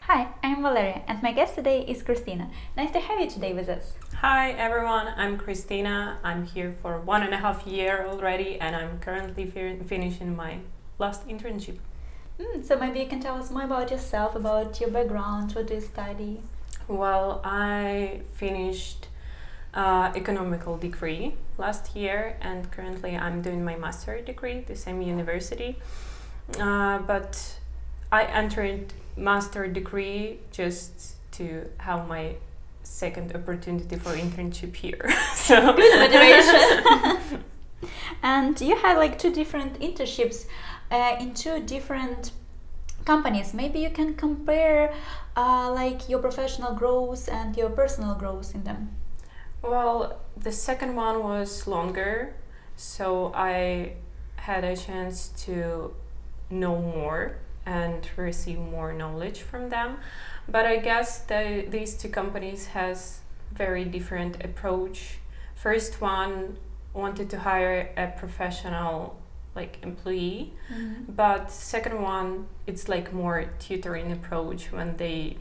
Hi, I'm Valeria, and my guest today is Khrystyna. Nice to have you today with us. Hi everyone, I'm Khrystyna. I'm here for 1.5 years already, and I'm currently finishing my last internship. So maybe you can tell us more about yourself, about your background, what do you study? Well, I finished economical degree last year, and currently I'm doing my master degree at the same university. But I entered master degree just to have my second opportunity for internship here. So good motivation. And you had like 2 different internships in 2 different companies. Maybe you can compare like your professional growth and your personal growth in them. Well, the second one was longer, so I had a chance to know more and receive more knowledge from them. But I guess these 2 companies has very different approach. First one wanted to hire a professional like employee, but second one it's like more tutoring approach when they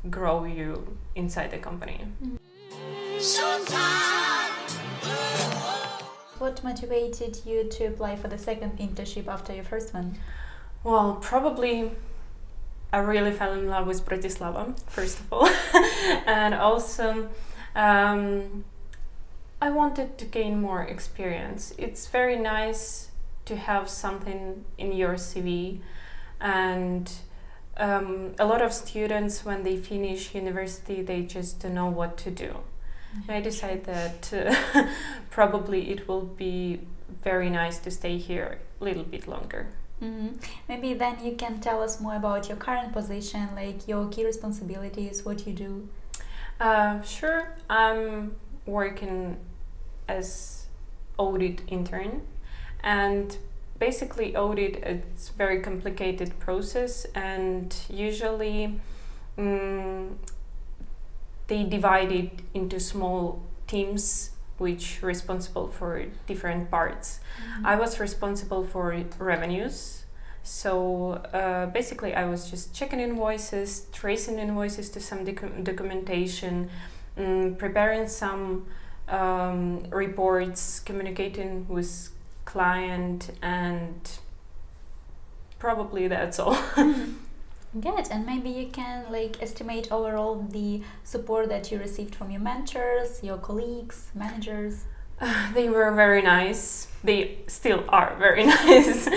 grow you inside the company. What motivated you to apply for the second internship after your first one? Well, probably I really fell in love with Bratislava, first of all. And also I wanted to gain more experience. It's very nice to have something in your CV, and a lot of students when they finish university they just don't know what to do. I decided that probably it will be very nice to stay here a little bit longer. Maybe then you can tell us more about your current position, like your key responsibilities, what you do. Sure, I'm working as audit intern, and basically audit it's very complicated process, and usually they divide it into small teams which responsible for different parts. I was responsible for revenues, so basically I was just checking invoices, tracing invoices to some documentation, preparing some reports, communicating with client, and probably that's all. Good, and maybe you can like estimate overall the support that you received from your mentors, your colleagues, managers. They were very nice. They still are very nice.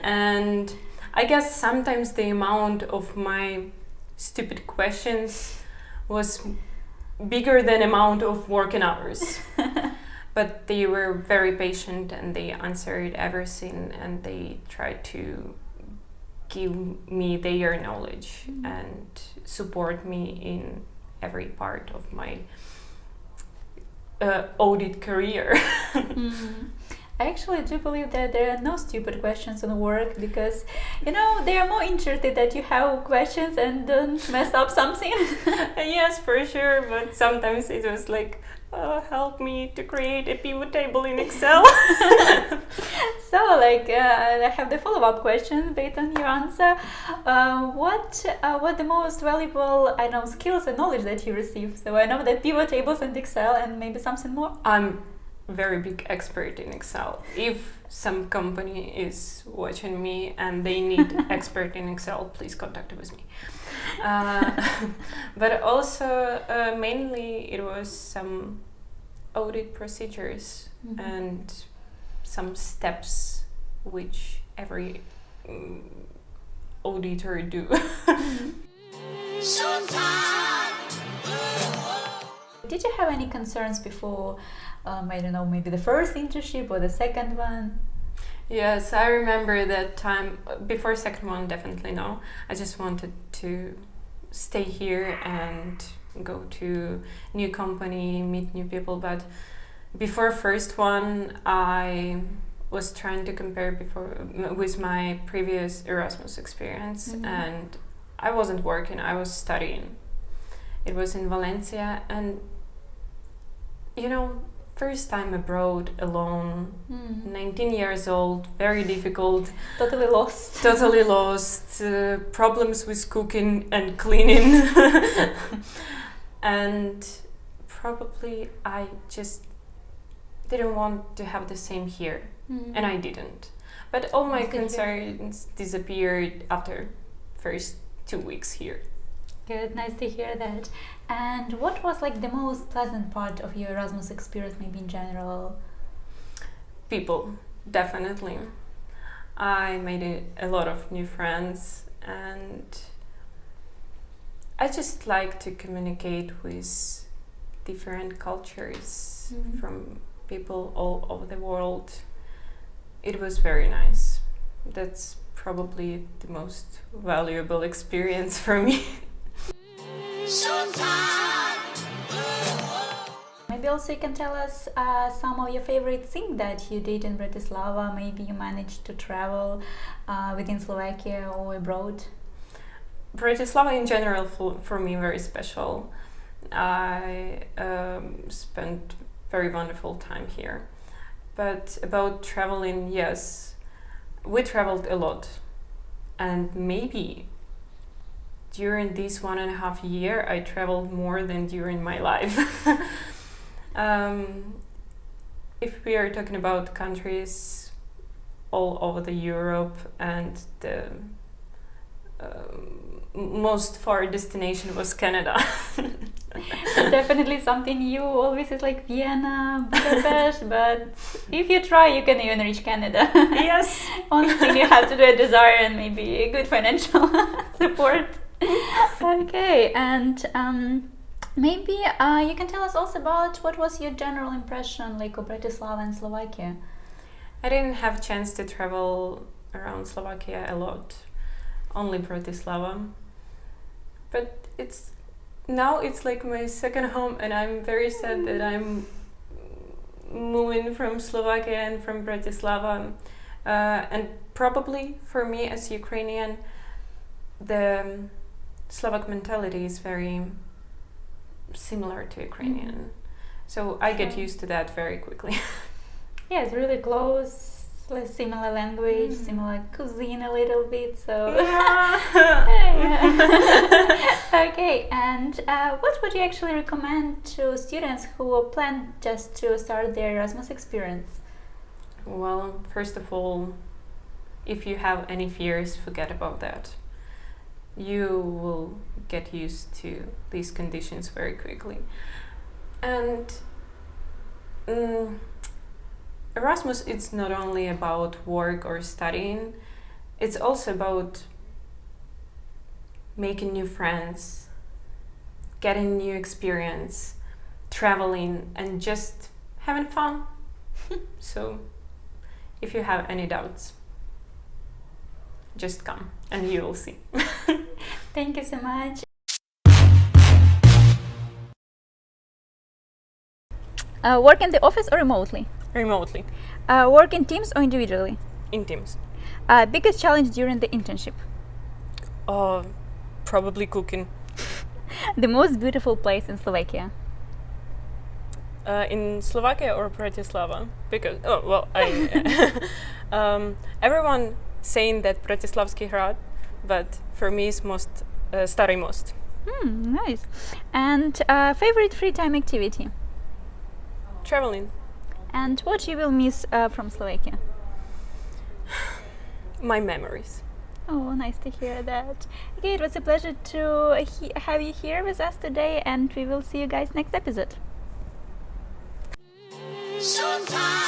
And I guess sometimes the amount of my stupid questions was bigger than amount of working hours. But they were very patient and they answered everything, and they tried to give me their knowledge and support me in every part of my audit career. I actually do believe that there are no stupid questions on work, because they are more interested that you have questions and don't mess up something. Yes, for sure, but sometimes it was like, help me to create a pivot table in Excel. So, I have the follow-up question based on your answer. What the most valuable, skills and knowledge that you received? So I know that pivot tables and Excel, and maybe something more. I'm very big expert in Excel. If some company is watching me and they need expert in Excel, please contact with me. But also mainly it was some audit procedures and some steps which every auditor do. Did you have any concerns before, maybe the first internship or the second one? Yes, I remember that time. Before second one, definitely no. I just wanted to stay here and go to new company, meet new people. But before first one, I was trying to compare with my previous Erasmus experience, and I wasn't working, I was studying. It was in Valencia, and first time abroad alone, 19 years old, very difficult. Totally lost. Totally lost. Problems with cooking and cleaning. And probably I just didn't want to have the same here. And I didn't. But all my concerns disappeared after first 2 weeks here. Good, nice to hear that. And what was like the most pleasant part of your Erasmus experience, maybe in general? People, definitely. I made a lot of new friends, and I just like to communicate with different cultures from people all over the world. It was very nice. That's probably the most valuable experience for me. Maybe also you can tell us some of your favorite things that you did in Bratislava. Maybe you managed to travel within Slovakia or abroad. Bratislava in general for me very special. I spent very wonderful time here. But about traveling, yes, we traveled a lot, and maybe during this 1.5 years I traveled more than during my life. If we are talking about countries all over the Europe, and the most far destination was Canada. Definitely something new always is like Vienna, Budapest, but if you try you can even reach Canada. Yes. Only thing you have to do a desire and maybe a good financial support. Okay, and maybe you can tell us also about what was your general impression like of Bratislava and Slovakia. I didn't have chance to travel around Slovakia a lot, only Bratislava. But now it's like my second home, and I'm very sad that I'm moving from Slovakia and from Bratislava. And probably for me as Ukrainian, the Slovak mentality is very similar to Ukrainian. So I get used to that very quickly. Yeah, it's really close. Like similar language, similar cuisine a little bit, so Yeah. Okay, and what would you actually recommend to students who plan just to start their Erasmus experience? Well, first of all, if you have any fears, forget about that. You will get used to these conditions very quickly. And Erasmus, it's not only about work or studying, it's also about making new friends, getting new experience, traveling, and just having fun. So if you have any doubts, just come and you will see. Thank you so much. Work in the office or remotely? Remotely, Work in teams or individually? in teams. Biggest challenge during the internship? Probably cooking. The most beautiful place in Slovakia? In Slovakia or Bratislava? Because everyone saying that Bratislavský hrad, but for me it's most Starý most. Nice. And favorite free time activity? Traveling. And what you will miss from Slovakia? My memories. Oh, nice to hear that. Okay, it was a pleasure to have you here with us today, and we will see you guys next episode. Sometimes